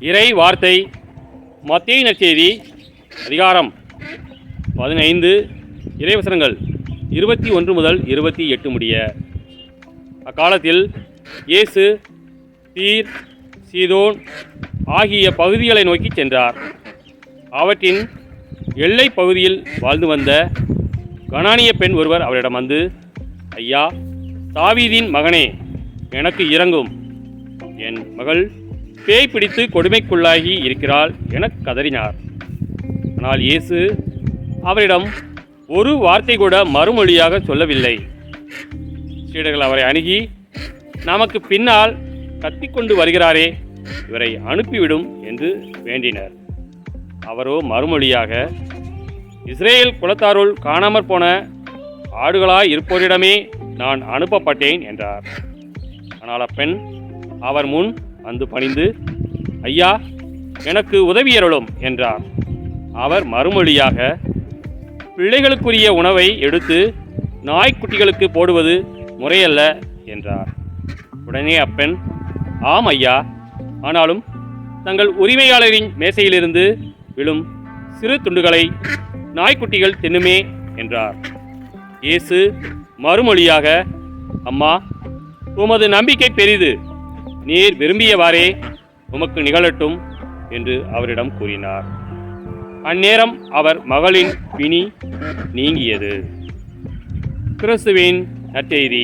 இறை வார்த்தை மத்தேயு நற்செய்தி அதிகாரம் 15 இறைவசனங்கள் 21 முதல் 28 முடிய. அக்காலத்தில் இயேசு தீர், சீதோன் ஆகிய பகுதிகளை நோக்கி சென்றார். அவற்றின் எல்லை பகுதியில் வாழ்ந்து வந்த கனானிய பெண் ஒருவர் அவரிடம் வந்து, ஐயா, தாவீதின் மகனே, எனக்கு இரங்கும். என் மகள் பேய் பிடித்து கொடுமைக்குள்ளாகி இருக்கிறாள் என கதறினார். ஆனால் இயேசு அவரிடம் ஒரு வார்த்தை கூட மறுமொழியாக சொல்லவில்லை. சீடர்கள் அவரை அணுகி, நமக்கு பின்னால் கத்திக்கொண்டு வருகிறாரே, இவரை அனுப்பிவிடும் என்று வேண்டினர். அவரோ மறுமொழியாக, இஸ்ரேல் குலத்தாருள் காணாமற் போன ஆடுகளாய் இருப்போரிடமே நான் அனுப்பப்பட்டேன் என்றார். ஆனால் அப்பெண் அவர் முன் வந்து பணிந்து, ஐயா, எனக்கு உதவியருளும் என்றார். அவர் மறுமொழியாக, பிள்ளைகளுக்குரிய உணவை எடுத்து நாய்க்குட்டிகளுக்கு போடுவது முறையல்ல என்றார். உடனே அப்பெண், ஆம் ஐயா, ஆனாலும் தங்கள் உரிமையாளரின் மேசையிலிருந்து விழும் சிறு துண்டுகளை நாய்க்குட்டிகள் தின்னுமே என்றார். இயேசு மறுமொழியாக, அம்மா, உமது நம்பிக்கை பெரிது, நீர் விரும்பியவாறே உமக்கு நிகழட்டும் என்று அவரிடம் கூறினார். அந்நேரம் அவர் மகளின் பிணி நீங்கியது. கிறிஸ்துவின் நற்செய்தி.